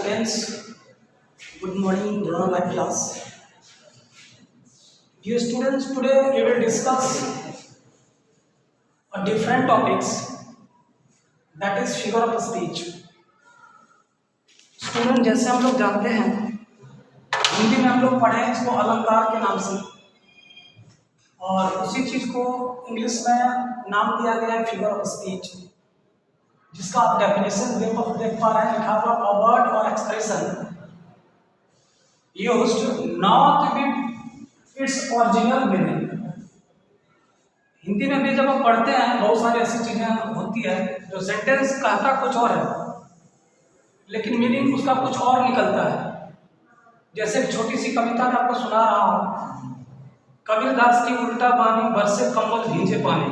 students, good morning, to all my class. Dear students, today we will discuss a different topics, that is figure of speech. Student, जैसे हम लोग जानते हैं हिंदी में हम लोग पढ़े हैं इसको अलंकार के नाम से, और उसी चीज़ को इंग्लिश में नाम दिया गया है फिगर ऑफ स्पीच, जिसका आप डेफिनेशन देख पा रहे हैं लिखा हुआ अ वर्ड और expression used not with its original meaning. Hindi में भी जब हम पढ़ते हैं बहुत सारी ऐसी चीज़ें होती है जो सेंटेंस कहता कुछ और है लेकिन मीनिंग उसका कुछ और निकलता है। जैसे एक छोटी सी कविता में आपको सुना रहा हूँ, कबीरदास की उल्टा बानी बरसे कंबल भींजे पानी।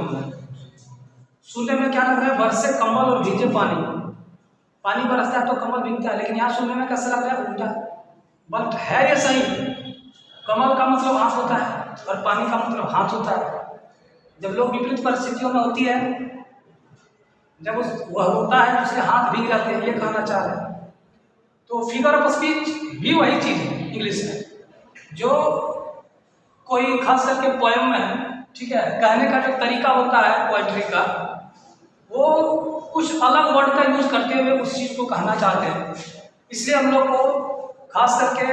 सुनने में क्या लग रहा है, बरसे कंबल और भींजे पानी, पानी बरसता है तो कंबल भींगता है, लेकिन यहाँ सुनने में कैसा लग रहा है, उल्टा। बट है ये सही, कमल का मतलब हाथ होता है और पानी का मतलब हाथ होता है। जब लोग विपरीत परिस्थितियों में होती है, जब वह होता है उसके हाथ भीग जाते हैं, ये कहना चाह रहे हैं। तो फिगर ऑफ स्पीच भी वही चीज़ है इंग्लिश में, जो कोई खास करके पोएम में, ठीक है, कहने का जो तरीका होता है पोएट्री का, वो कुछ अलग वर्ड का यूज करते हुए उस चीज़ को कहना चाहते हैं। इसलिए हम लोग को खास करके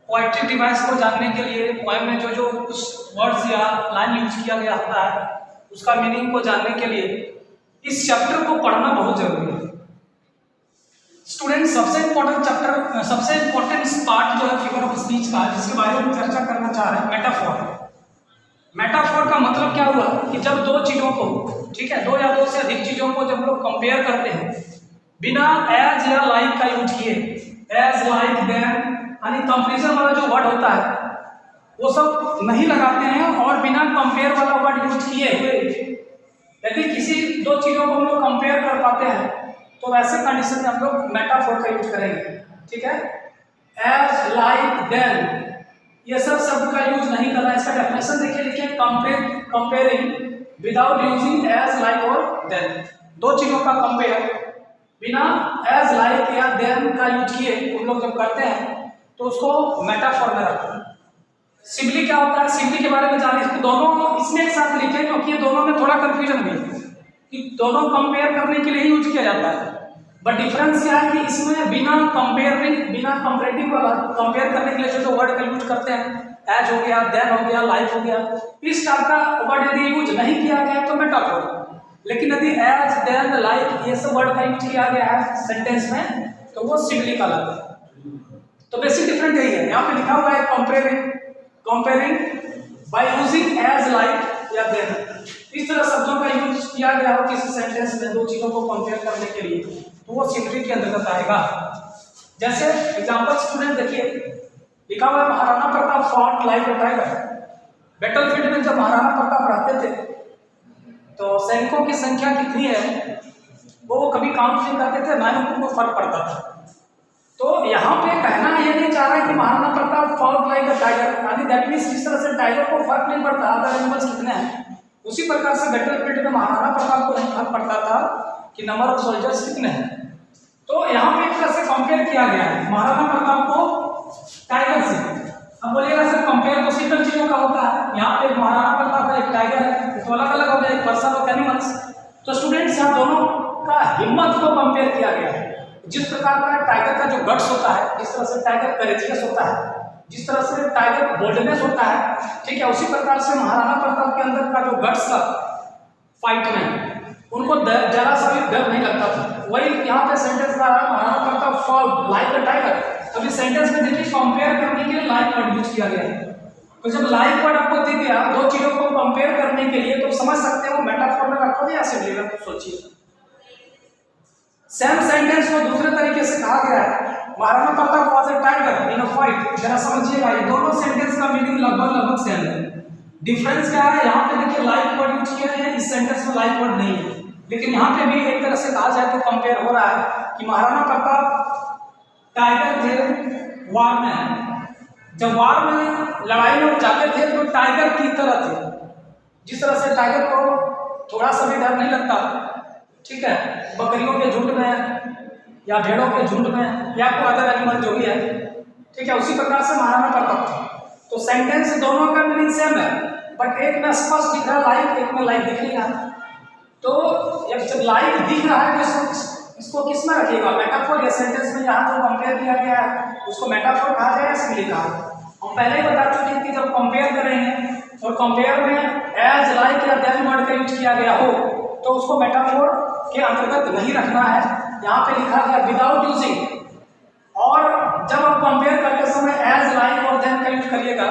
पोएट्री डिवाइस को जानने के लिए पोएम में जो कुछ वर्ड्स या लाइन यूज किया गया होता है उसका मीनिंग को जानने के लिए इस चैप्टर को पढ़ना बहुत जरूरी है। स्टूडेंट, सबसे इम्पोर्टेंट चैप्टर, सबसे इम्पोर्टेंट पार्ट जो है फिगर ऑफ स्पीच का, जिसके बारे में चर्चा करना चाह रहे हैं, मेटाफोर। मेटाफोर का मतलब क्या हुआ कि जब दो चीज़ों को, ठीक है, दो या दो से अधिक चीज़ों को जब लोग कंपेयर करते हैं बिना एज या लाइक का यूज किए, एज लाइक देन यानी कंपेरिजन वाला जो वर्ड होता है वो सब नहीं लगाते हैं, और बिना कंपेयर वाला वर्ड यूज किए हुए यदि किसी दो चीज़ों को हम लोग कंपेयर कर पाते हैं तो वैसे कंडीशन में हम लोग मेटाफोर का यूज करेंगे, ठीक है। एज लाइक देन ये सब शब्द का यूज नहीं करना है। इसका डेफिनेशन देखिए, लिखिए comparing without using as like और देन। दो चीज़ों का कंपेयर बिना एज लाइक या देन का यूज किए हम लोग जब करते हैं तो उसको मेटाफोर में रखते हैं। सिमिली क्या होता है, सिमिली के बारे में जानिए। तो दोनों इसमें एक साथ लिखे क्योंकि ये दोनों में थोड़ा कंफ्यूजन हुई कि दोनों कंपेयर करने के लिए यूज किया जाता है, बट डिफरेंस क्या है कि इसमें बिना कंपेरेटिव वाला कंपेयर करने के लिए जो वर्ड का यूज करते हैं, एज हो गया, देन हो गया, लाइक हो गया, इस टाइप का वर्ड यदि यूज नहीं किया गया तो मेटाफोर। लेकिन यदि एज, देन, लाइक ये सब वर्ड का यूज किया गया है सेंटेंस में तो वो सिमिली कहलाता है। तो बेसिक डिफरेंस यही है। यहाँ पे लिखा हुआ है comparing by using as, like या देन। इस तरह शब्दों का यूज किया गया हो किसी सेंटेंस में दो चीजों को कंपेयर करने के लिए तो वो सिमिली के अंतर्गत आएगा। जैसे एग्जांपल स्टूडेंट देखिए, लिखा हुआ है Maharana Pratap fought like a tiger. Battlefield में जब महाराणा प्रताप रहते थे तो सैनिकों की संख्या कितनी है वो कभी काउंट नहीं करते थे, ना ही उनको फर्क पड़ता था। तो यहाँ पे कहना ये नहीं चाह रहा है कि Maharana Pratap fought like a tiger, यानी दैट मींस जिस तरह से टाइगर को फर्क नहीं पड़ता अदर एनिमल्स कितने हैं, उसी प्रकार से बैटलफील्ड में महाराणा प्रताप को नहीं फर्क पड़ता था कि नंबर ऑफ सोल्जर्स कितने हैं। तो यहाँ पे एक तरह से कंपेयर किया गया है महाराणा प्रताप को टाइगर से। अब बोलिएगा सर कंपेयर तो सिंपल चीजों का होता है, यहाँ पे महाराणा प्रताप है, एक टाइगर है, तो अलग अलग हो गया, एक पर्सन ऑफ एनिमल्स। तो स्टूडेंट्स यहाँ दोनों का हिम्मत को कंपेयर किया गया है। जिस प्रकार का टाइगर का जो गट्स होता है, जिस तरह से टाइगर करेजियस होता है, जिस तरह से टाइगर बोल्डनेस होता है, ठीक है, उसी प्रकार से महाराणा प्रताप के अंदर का जो गट्स था फाइट में, उनको जरा सा भी डर नहीं लगता था। वही यहाँ पे सेंटेंस का Maharana Pratap fought like a tiger. अभी सेंटेंस में देखिए कंपेयर करने के लिए लाइक वर्ड यूज किया गया है। तो जब लाइक वर्ड आपको दिख गया दो चीजों को कंपेयर करने के लिए तो समझ सकते हो मेटाफोर में रखोगे या सिमिली में, सोचिए। सेम सेंटेंस को दूसरे तरीके से कहा गया है, Maharana Pratap was a tiger in a fight. जरा समझिएगा, ये दोनों सेंटेंस का मीनिंग लगभग सेम है। डिफरेंस क्या है, यहाँ पे देखिए लाइक वर्ड यूज किया है, इस सेंटेंस में लाइक वर्ड नहीं है, लेकिन यहाँ पे भी एक तरह से कहा जाए तो कंपेयर हो रहा है कि महाराणा प्रताप टाइगर थे वार में, जब वार में लड़ाई में जाते थे तो टाइगर की तरह थे। जिस तरह से टाइगर को थोड़ा सा भी डर नहीं लगता, ठीक है, बकरियों के झुंड में या भेड़ों के झुंड में या कोई अदर एनिमल जो भी है, ठीक है, उसी प्रकार से महाराणा प्रताप। तो सेंटेंस दोनों का मीनिंग सेम है, बट एक में स्पष्ट दिख रहा है लाइक, एक में लाइक दिख नहीं रहा। तो जब लाइक दिख रहा है तो इसको किस में रखिएगा, मेटाफोर या सेंटेंस में यहाँ जो कंपेयर किया गया है उसको मेटाफोर कहा जाए या सिमिली कहा जाए। हम पहले ही बता चुके हैं कि जब कंपेयर करेंगे और कंपेयर में एज, लाइक या देन वर्ड का यूज किया गया हो तो उसको मेटाफोर के अंतर्गत नहीं रखना है। यहाँ पे लिखा गया विदाउट यूजिंग, और जब आप कंपेयर करते समय एज, लाइक और देन का यूज करिएगा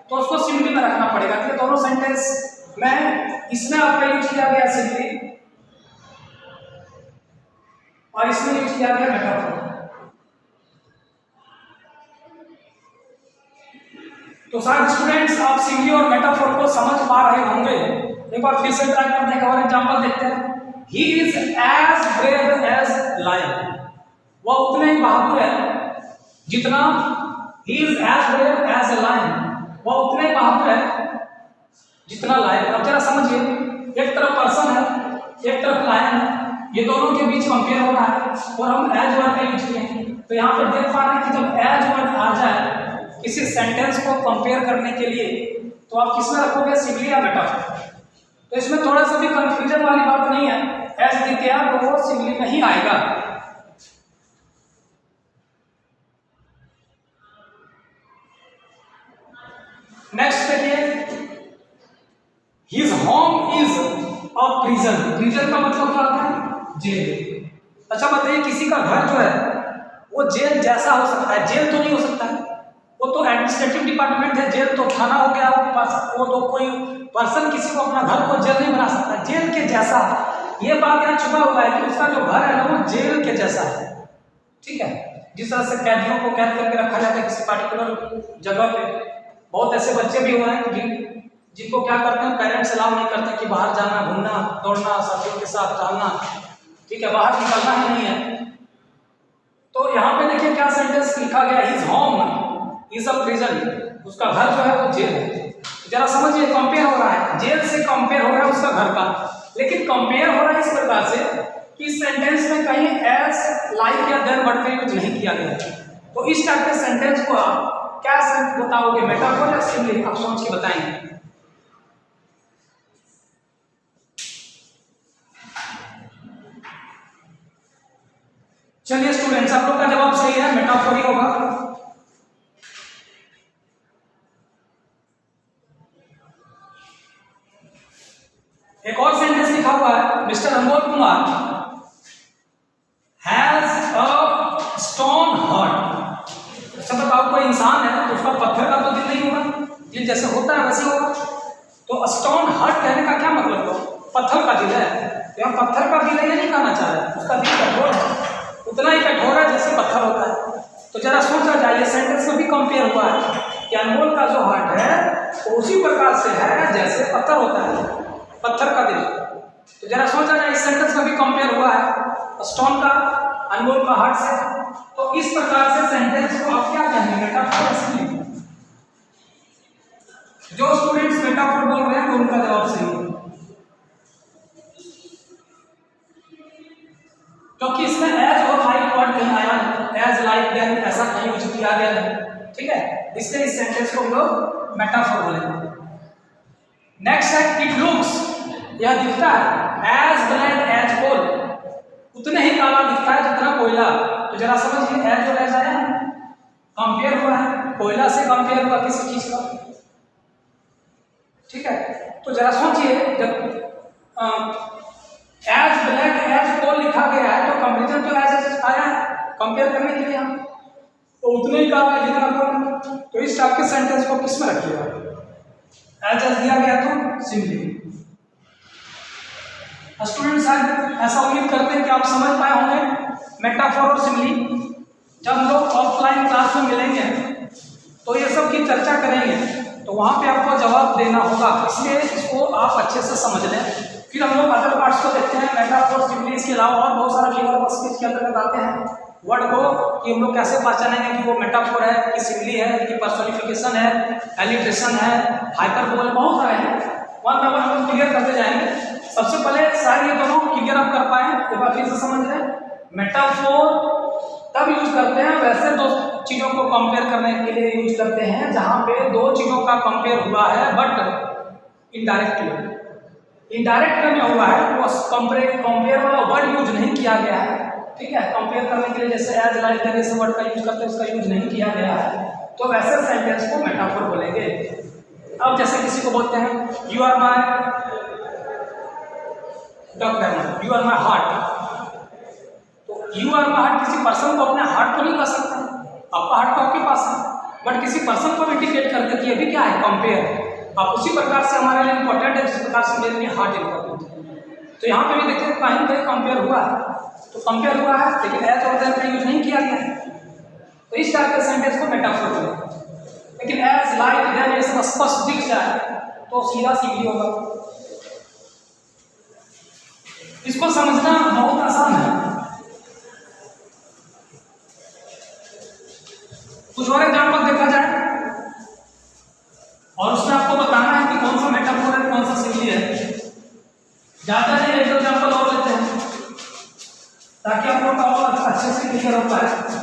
तो उसको सिमिली में रखना पड़ेगा। तो दोनों सेंटेंस में इसमें आपका यूज किया गया सिमिली और इसमें यूज किया गया मेटाफोर। तो सारे स्टूडेंट्स आप सिमिली और मेटाफोर को समझ पा रहे होंगे। एक बार फिर से ट्राई करते हैं, और एग्जांपल देखते हैं। He is as brave as lion, वह उतने ही बहादुर है जितना, he is as brave as a lion, वह उतने ही बहादुर है जितना लायन। अब जरा समझिए, एक तरफ पर्सन है, एक तरफ लायन है, ये दोनों के बीच कंपेयर हो रहा है और हम एज वर्ड का यूज किए हैं। तो यहाँ पर देख पा रहे हैं कि जब एज वर्ड आ जाए किसी सेंटेंस को कंपेयर करने के लिए तो आप किसमें रखोगे, सिमिली या मेटाफोर। तो इसमें थोड़ा सा भी कंफ्यूजन वाली बात नहीं है, एज दिख गया तो वो सिमिली में ही आएगा। नेक्स्ट देखिए, his home is a prison. Prison का मतलब क्या होता है, जेल। अच्छा बताइए, किसी का घर जो है वो जेल जैसा हो सकता है, जेल तो नहीं हो सकता है, वो तो एडमिनिस्ट्रेटिव डिपार्टमेंट है, जेल तो थाना हो गया, वो तो कोई पर्सन किसी को अपना घर को जेल नहीं बना सकता। जेल के जैसा, ये बात यहाँ छुपा हुआ है कि उसका जो घर है ना वो जेल के जैसा है, ठीक है। जिस तरह से कैदियों को कैद करके रखा जाता है किसी पार्टिकुलर जगह पे, बहुत ऐसे बच्चे भी हुए हैं जिनको क्या करते हैं, पेरेंट्स अलाउ नहीं करते कि बाहर जाना, घूमना, दौड़ना, साथियों के साथ टहलना, ठीक है, बाहर निकलना ही नहीं है। तो यहाँ पे देखिए क्या सेंटेंस लिखा गया, his home is a prison, उसका घर जो है वो जेल है। जरा समझिए, कंपेयर हो रहा है, जेल से कंपेयर हो रहा है उसका घर का, लेकिन कंपेयर हो रहा है इस प्रकार से कि इस सेंटेंस में कहीं एज, लाइक या देन वर्ड का यूज नहीं किया गया। तो इस टाइप के सेंटेंस को आप क्या बताओगे, मेटाफोर या सिमिली, आप सोच के बताएंगे। चलिए स्टूडेंट्स, आप लोग का जवाब सही है, मेटाफोर ही होगा। एक और सेंटेंस लिखा हुआ है, mister Anmol Kumar has a stone heart. अच्छा बताओ, कोई इंसान है तो उसका पत्थर का तो दिल नहीं होगा, दिल जैसे होता है वैसे होगा। तो स्टोन हार्ट कहने का क्या मतलब हो, पत्थर का दिल है, तो यहाँ पत्थर का दिल है ये नहीं कहना चाह रहा है, उसका दिल कठोर है, उतना ही कठोर है जैसे पत्थर होता है। तो जरा सोचा जाए, सेंटेंस में भी कंपेयर हुआ है कि अनमोल का जो हार्ट है वो उसी प्रकार से है जैसे पत्थर होता है, पत्थर का दिल। तो जरा सोचा जाए, इस सेंटेंस में भी कंपेयर हुआ है स्टोन का अनमोल का हार्ट से। तो इस प्रकार से सेंटेंस को आप क्या कहेंगे, मेटाफोर या सिमिली। जो स्टूडेंट्स मेटाफोर बोल रहे हैं उनका जवाब सही है, क्योंकि इसमें एज और लाइक वर्ड नहीं आया, एज, लाइक, देन ऐसा नहीं यूज किया गया है, ठीक है, इसलिए इस सेंटेंस को हम लोग मेटाफोर बोलेंगे। नेक्स्ट है, इट लुक्स, यह दिखता है, एज ब्लैक एज कोल, उतने ही काला दिखता है जितना कोयला। तो जरा समझिए, एज और एज आया, कंपेयर हुआ है, कोयला से कंपेयर हुआ किसी चीज का, ठीक है। तो जरा सोचिए, जब एज ब्लैक एज कोल लिखा गया है तो कंपेरिजन तो एज आया है कंपेयर करने के लिए, हम तो उतने ही काला है जितना कोल। तो इस टाइप के सेंटेंस को किस में रखिएगा, एज दिया गया तो सिमिली। स्टूडेंट्स ऐसा उम्मीद करते हैं कि आप समझ पाए होंगे मेटाफोर और सिमिली। जब हम लोग ऑफलाइन क्लास में मिलेंगे तो ये सब की चर्चा करेंगे, तो वहाँ पे आपको जवाब देना होगा, इसलिए इसको आप अच्छे से समझ लें। फिर हम लोग अदर पार्ट्स को देखते हैं, मेटाफोर, सिमिली, इसके अलावा और बहुत सारे फिगर ऑफ स्पीच के अंतर्गत आते हैं वर्ड को, कि हम लोग कैसे पहचानेंगे कि वो मेटाफोर है कि सिमिली है कि पर्सोनिफिकेशन है, एलिट्रेशन है, हाइपरबोल, बहुत सारे हैं। वन बाय वन हम क्लियर करते जाएंगे। सबसे पहले शायद ये दोनों क्लियर आप कर पाए, एक बार फिर से समझ लें। मेटाफोर तब यूज करते हैं वैसे दो चीज़ों को कंपेयर करने के लिए यूज करते हैं जहाँ पे दो चीज़ों का कंपेयर हुआ है बट इनडायरेक्टली। इनडायरेक्ट में हुआ है वो कंपेयर वाला वर्ड यूज नहीं किया गया है, ठीक है। कंपेयर करने के लिए जैसे एज लाइक जैसे वर्ड का यूज करते हैं उसका यूज नहीं किया गया है, तो वैसे सेंटेंस को मेटाफोर बोलेंगे। अब जैसे किसी को बोलते हैं you are my doctor, you are my heart, तो यू आर माई हार्ट किसी पर्सन को अपने हार्ट को नहीं कर सकता, आपका हार्ट तो आपके पास है, बट किसी पर्सन को इंडिकेट कर देती है अभी क्या है, कंपेयर है। अब उसी प्रकार से हमारे लिए इंपॉर्टेंट है जिस प्रकार से मेरे लिए हार्ट इंपॉर्टेंट है। तो यहाँ पे भी देखिए कहीं कहीं कंपेयर हुआ है, तो कंपेयर हुआ है लेकिन एज और देन का यूज नहीं किया गया है, तो इस टाइप के सेंटेंस को मेटाफोर बोलेंगे। लेकिन एज लाइक देन ये सब स्पष्ट दिख जाए तो सीधा सीधी होगा। इसको समझना बहुत आसान है। कुछ और एग्जाम्पल देखा जाए और उसमें आपको बताना है कि कौन सा मेटाफोर है कौन सा सिमिली है। ज्यादा नहीं, एक दो एग्जाम्पल और लेते हैं ताकि आप लोग का और अच्छे से क्लियर हो पाए।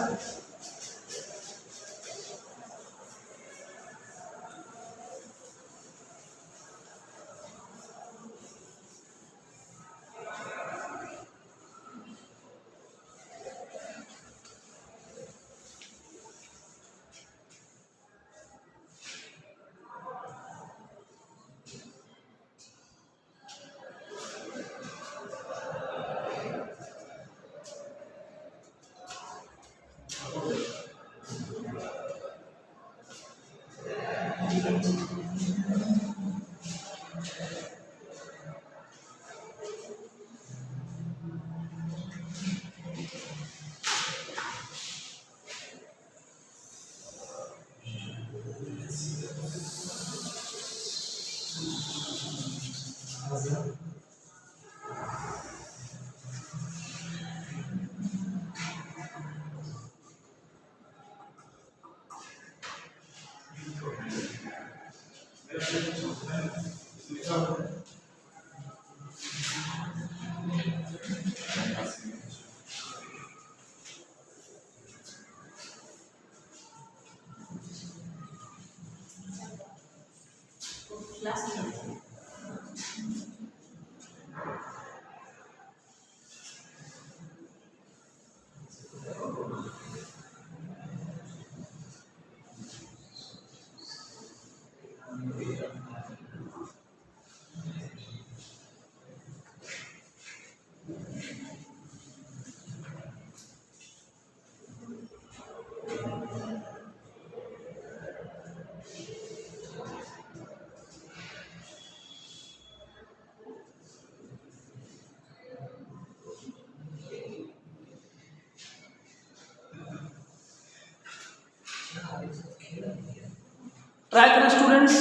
ट्राई करें students.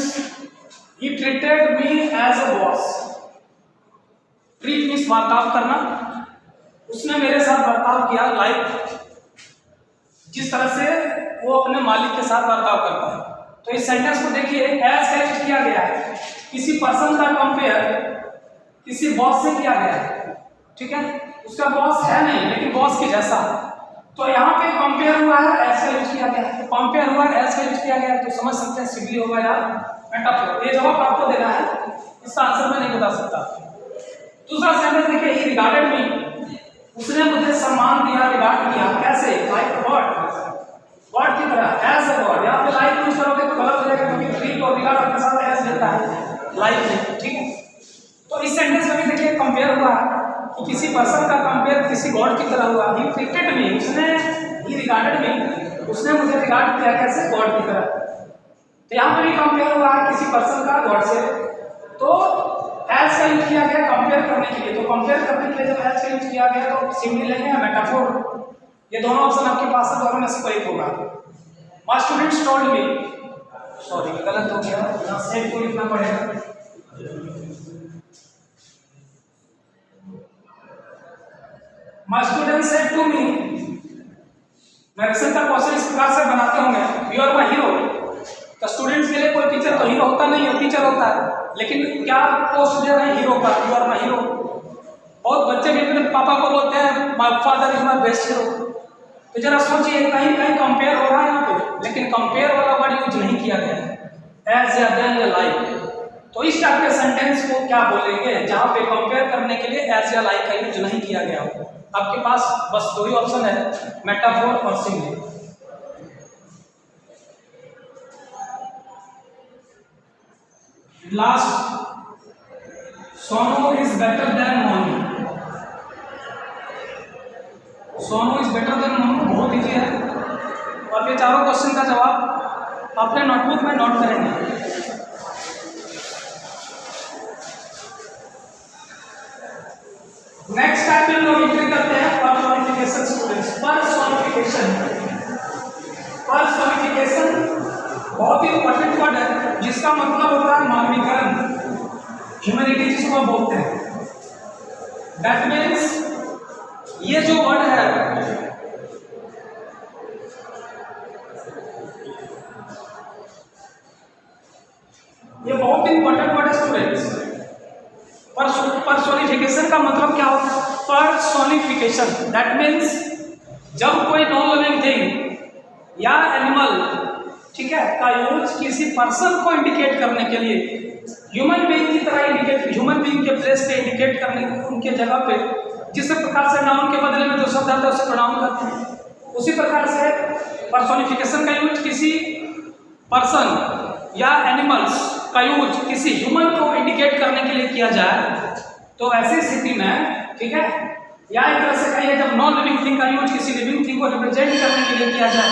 He treated me as a boss. Treat means बर्ताव करना, उसने मेरे साथ बर्ताव किया लाइक जिस तरह से वो अपने मालिक के साथ बर्ताव करता है। तो इस सेंटेंस को देखिए एज का यूज किया गया है, किसी पर्सन का कंपेयर किसी बॉस से किया गया है, ठीक है। उसका बॉस है नहीं लेकिन बॉस के जैसा, तो यहाँ पे कंपेयर हुआ है एज का यूज किया गया है। तो कंपेयर हुआ है एज का यूज किया गया है, तो समझ सकते हैं सिमिली होगा या मेटाफोर। ये जवाब आपको देना है, इसका आंसर मैं नहीं बता सकता। दूसरा सेंटेंस देखिए, ही रिगार्डेड मी, उसने मुझे सम्मान दिया, रिगार्ड किया, कैसे, लाइक व्हाट, व्हाट की तरह, एज अ गॉड। यहाँ पे लाइक यूज करोगे तो गलत हो जाएगा क्योंकि ट्रीट और रिगार्ड अपने साथ एज लेता है, लाइक नहीं, ठीक है। तो इस सेंटेंस में भी देखिए कंपेयर हुआ है कि किसी पर्सन का कंपेयर किसी गॉड की तरह हुआ। ही ट्रीटेड मी, उसने, ही रिगार्डेड मी, उसने मुझे रिगार्ड किया कैसे, गॉड की तरह। तो यहाँ पे भी कंपेयर हुआ है किसी पर्सन का गॉड से, तो एज का यूज किया गया कंपेयर करने के लिए। तो कंपेयर करने के लिए जब एज का यूज किया गया तो सिमिली लेंगे या मेटाफोर, ये दोनों ऑप्शन आपके पास है, दोनों में से कोई होगा। My students told me, sorry गलत हो गया, यहाँ सेम को लिखना पड़ेगा। My students said to me, narration का क्वेश्चन इस प्रकार से बनाते होंगे, यू आर माय हीरो। तो स्टूडेंट्स के लिए कोई टीचर तो हीरो होता नहीं है, टीचर होता है, लेकिन क्या पोस्ट दे रहे हैं हीरो का, यू आर माय हीरो। बहुत बच्चे भी अपने पापा को बोलते हैं my father is my best hero. तो जरा सोचिए, कहीं कहीं कंपेयर हो रहा है यहाँ पे, लेकिन कंपेयर वाला वर्ड यूज नहीं किया गया है, एज या देन या लाइक। तो इस टाइप के सेंटेंस को क्या बोलेंगे जहाँ पे कंपेयर करने के लिए एज या लाइक का यूज नहीं किया गया हो। आपके पास बस दो ही ऑप्शन है, मेटाफोर और simile. Last, Sonu is better than Monu. Sonu is better than Monu बहुत इजी है, और ये चारों क्वेश्चन का जवाब अपने नोटबुक में नोट करेंगे। नेक्स्ट टाइप में लोग एंट्री करते हैं पर्सोनिफिकेशन स्टूडेंट्स। पर्सोनिफिकेशन बहुत ही इंपॉर्टेंट वर्ड है, जिसका मतलब होता है मानवीकरण, ह्यूमैनिटी जिसको हम बोलते हैं। दैट मीन्स ये जो वर्ड है ये बहुत इंपॉर्टेंट वर्ड है स्टूडेंट्स। पर्सोनिफिकेशन का मतलब क्या होता है? पर्सोनिफिकेशन दैट मीन्स जब कोई नॉन लिविंग थिंग या एनिमल, ठीक है, का यूज किसी पर्सन को इंडिकेट करने के लिए, ह्यूमन बीइंग की तरह इंडिकेट, ह्यूमन बीइंग के प्लेस पे इंडिकेट करने, उनके जगह पे जिस प्रकार से नाउन के बदले में जो शब्द आता है उसे प्रोनाउन करते हैं, उसी प्रकार से पर्सोनिफिकेशन का यूज किसी पर्सन या एनिमल्स का यूज किसी ह्यूमन को इंडिकेट करने के लिए किया जाए तो ऐसी स्थिति में, ठीक है, या एक तरह से कहिए जब नॉन लिविंग थिंग का यूज किसी लिविंग थिंग को रिप्रेजेंट करने के लिए किया जाए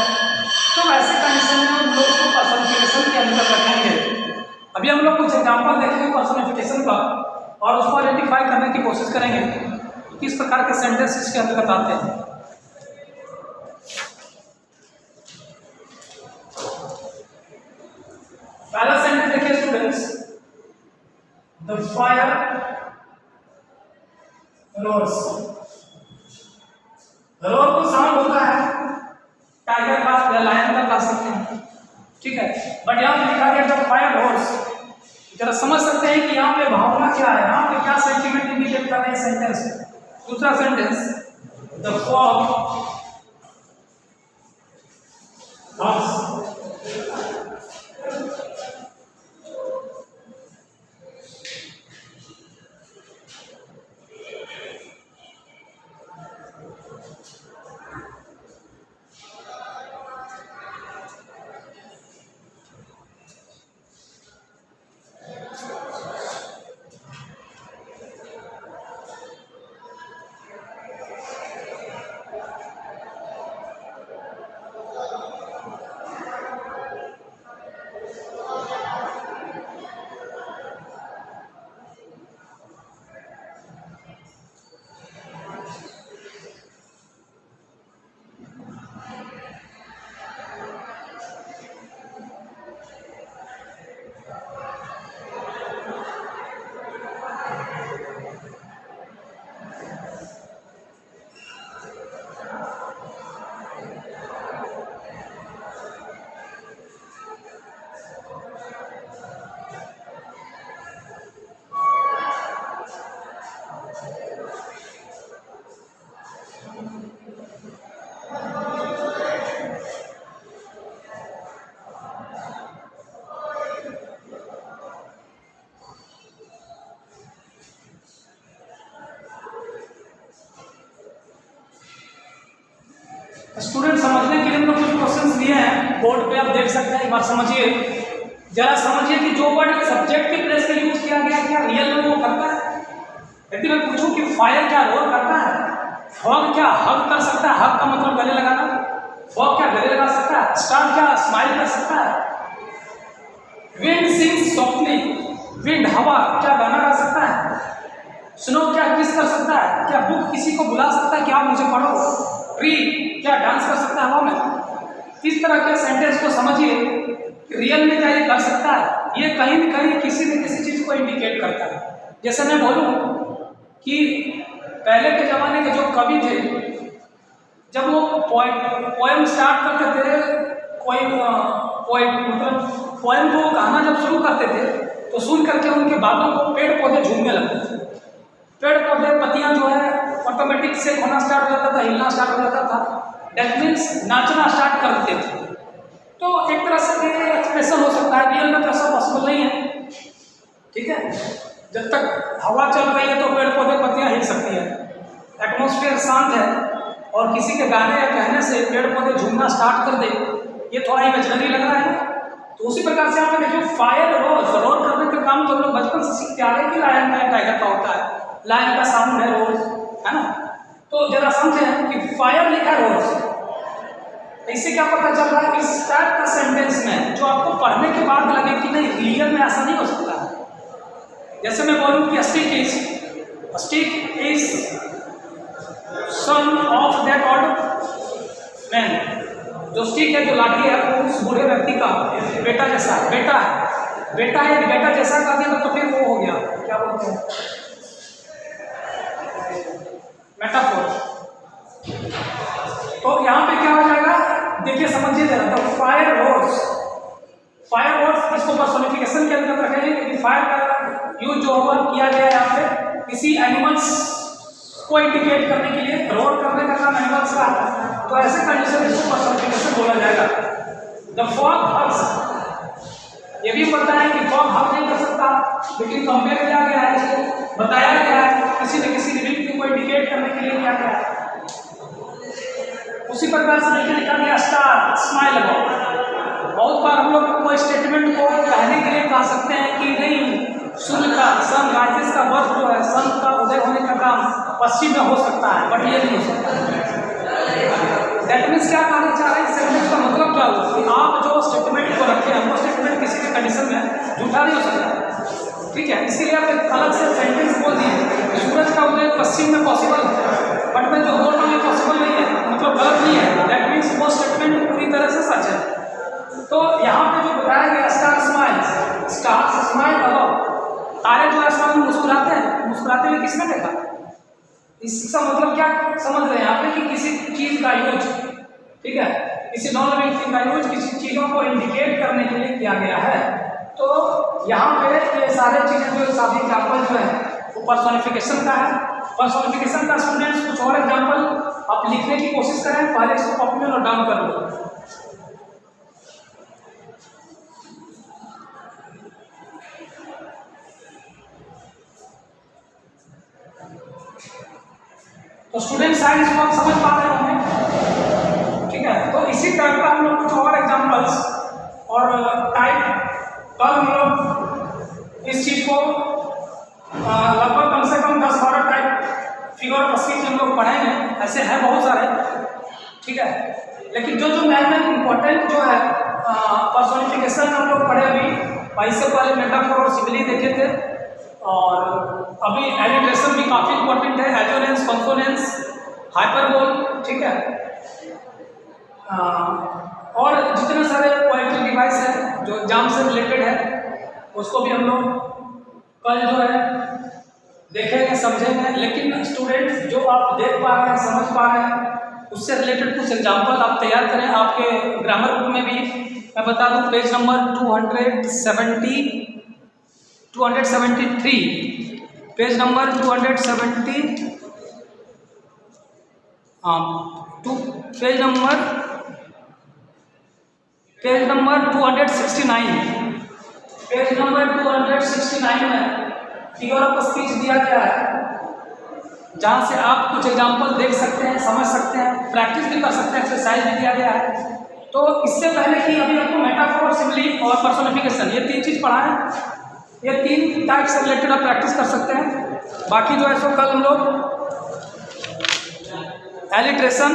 तो ऐसे कंडीशन में हम लोग उसको पर्सोनिफिकेशन के अंदर रखेंगे। अभी हम लोग कुछ एग्जाम्पल देखेंगे पर्सोनिफिकेशन का और उसको आइडेंटिफाई करने की कोशिश करेंगे किस प्रकार के सेंटेंस इसके अंतर्गत आते हैं। पहला सेंटेंस देखिए students, the fire roars. Roar को साउंड होता है टाइगर का या लायन का गा सकते हैं, ठीक है, बट यहाँ पे लिखा गया द फायर रोर्स। जरा समझ सकते हैं कि यहाँ पे भावना क्या है, यहाँ पे क्या सेंटीमेंट इंडिकेट कर रहे हैं सेंटेंस। दूसरा sentence, the fog hums. Student समझने के लिए हम लोग कुछ क्वेश्चंस दिए हैं बोर्ड पे, आप देख सकते हैं, एक बार समझिए, जरा समझिए कि जो वर्ड सब्जेक्ट के प्लेस पे यूज किया गया क्या रियल में वो करता है। यदि मैं पूछूं कि फायर क्या रोल करता है, फॉग क्या हग कर सकता है, हग का मतलब गले लगाना, फॉग क्या गले लगा सकता है, स्टार क्या स्माइल कर सकता है, विंड सिंग्स सॉफ्टली, विंड हवा क्या गाना गा सकता है, स्नो क्या किस कर सकता है, क्या बुक किसी को बुला सकता है कि आप मुझे पढ़ो, ट्री क्या डांस कर सकता है हवा में। इस तरह के सेंटेंस को समझिए, रियल में क्या ये कर सकता है, ये कहीं न कहीं किसी न किसी चीज को इंडिकेट करता है। जैसे मैं बोलूं कि पहले के जमाने के जो कवि थे, जब वो पोएम स्टार्ट करते थे, कोई पोएम मतलब पोएम को गाना जब शुरू करते थे तो सुन करके उनके बातों को पेड़ पौधे झूमने लगते थे। पेड़ पौधे पत्तियां जो है ऑटोमेटिक से होना स्टार्ट हो जाता था, हिलना स्टार्ट हो जाता था, दैट मीन्स नाचना स्टार्ट कर देते थे। तो एक तरह से ये एक्सप्रेशन हो सकता है, रियल में तो ऐसा पॉसिबल नहीं है, ठीक है। जब तक हवा चल रही है तो पेड़ पौधे पत्तियां हिल सकती है, एटमॉस्फेयर शांत है और किसी के गाने या कहने से पेड़ पौधे झूमना स्टार्ट कर दे, ये थोड़ा इमेजिनरी लग रहा है। तो उसी प्रकार से आप देखिए फायर रोर करने का काम तो हम लोग बचपन से सीखते आ रहे हैं कि लायन का टाइगर का होता है, लायन का साउंड है रोज, है ना। तो जरा समझें कि फायर लिखा है रोज, इससे क्या पता चल रहा है, इस टाइप का सेंटेंस में जो आपको पढ़ने के बाद लगे कि नहीं रियल में ऐसा नहीं हो सकता है। जैसे मैं बोलूँ कि stick is son of that old man, जो स्टिक है, जो लाठी है, वो उस बूढ़े व्यक्ति का बेटा जैसा बेटा है। बेटा जैसा कर दिया तो फिर वो हो गया, क्या बोलते हैं, मेटाफोर। तो यहाँ पे क्या हो जाएगा, देखिए समझिए जरा। तो फायर रोड्स इसको पर्सोनिफिकेशन के अंदर रखेंगे क्योंकि फायर का यूज जो होगा किया गया यहाँ पे किसी एनिमल्स को इंडिकेट करने के लिए, रोड करने का काम एनिमल्स का है। तो ऐसे कंडीशन इसको पर्सोनिफिकेशन बोला जाएगा। द फॉग हग्स, ये भी पता है कि फॉग हग नहीं कर सकता, लेकिन कंपेयर किया गया है, इसको बताया गया है किसी न किसी लिविंग को इंडिकेट करने के लिए किया गया है। उसी प्रकार से देखिए लिखा गया स्टार स्माइल अबाउट। बहुत बार हम लोग कोई स्टेटमेंट को कहने के लिए कह सकते हैं कि नहीं सूर्य का सनराइजेस का बर्थ जो है, सन का उदय होने का काम पश्चिम में हो सकता है, बट ये नहीं हो सकता। दैट मीन्स क्या कहना चाह रहे हैं, सेंटेंस का मतलब क्या हुआ कि आप जो स्टेटमेंट को रखे हैं वो स्टेटमेंट किसी भी कंडीशन में झूठा नहीं हो सकता, ठीक है। इसीलिए आप एक अलग से सेंटेंस बोल दिए सूरज का उदय पश्चिम में पॉसिबल है, बट मैं जो बोल रहा हूँ पॉसिबल नहीं है, मतलब गलत नहीं है। दैट मीन्स वो स्टेटमेंट पूरी तरह से सच है। तो यहाँ पे जो बताया गया स्टार स्माइल अबाउट, तारे जो आसमान में मुस्कुराते हैं, मुस्कुराते हुए किसने देखा, इसका मतलब क्या समझ रहे हैं आपने कि किसी चीज का यूज, ठीक है, किसी नॉन लिविंग थिंग का यूज किसी चीजों को इंडिकेट करने के लिए किया गया है। तो यहाँ पे ये सारे चीजें जो सारे एग्जाम्पल जो है वो पर्सोनिफिकेशन का है। पर्सोनिफिकेशन का स्टूडेंट्स कुछ और एग्जाम्पल आप लिखने की कोशिश करें, पहले इसको कॉपी में नोट डाउन कर लो। तो स्टूडेंट साइंस को आप समझ पा रहे होंगे, ठीक है। तो इसी टाइप का हम लोग कुछ और एग्जाम्पल्स और टाइप कल हम लोग इस चीज को लगभग कम से कम 10-12 टाइप फिगर ऑफ स्पीच हम लोग पढ़ेंगे। ऐसे हैं बहुत सारे, ठीक है, लेकिन जो मेन इंपॉर्टेंट जो है पर्सोनिफिकेशन हम लोग पढ़े अभी, इससे पहले मेटाफोर और सिमिली देखे थे, और अभी एलिट्रेशन भी काफ़ी इंपॉर्टेंट है, एजोनेंस, कॉन्सोनेंस, हाइपरबोल, ठीक है। और जितने सारे पोएट्री डिवाइस है जो एग्जाम से रिलेटेड है उसको भी हम लोग कल जो है देखेंगे, समझेंगे। लेकिन स्टूडेंट्स जो आप देख पा रहे हैं, समझ पा रहे हैं, उससे रिलेटेड कुछ एग्जाम्पल आप तैयार करें। आपके ग्रामर बुक में भी मैं बता दूं page number 273, page number 270, page number 269 में फिगर ऑफ स्पीच दिया गया है, जहाँ से आप कुछ एग्जाम्पल देख सकते हैं, समझ सकते हैं, प्रैक्टिस भी कर सकते हैं, एक्सरसाइज भी दिया गया है। तो इससे पहले कि अभी आपको मेटाफोर, सिमिली और पर्सोनिफिकेशन ये 3 चीज़ पढ़ा है, ये 3 टाइप से रिलेटेड आप प्रैक्टिस कर सकते हैं। बाकी जो है सो कल हम लोग एलिट्रेशन,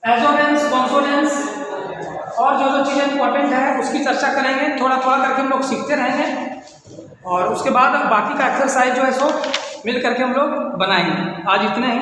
एजोनेंस, कॉन्सोनेंस और जो चीज़ें इंपॉर्टेंट है उसकी चर्चा करेंगे। थोड़ा करके हम लोग सीखते रहेंगे और उसके बाद बाकी का एक्सरसाइज जो है सो मिल करके हम लोग बनाएंगे। आज इतने ही।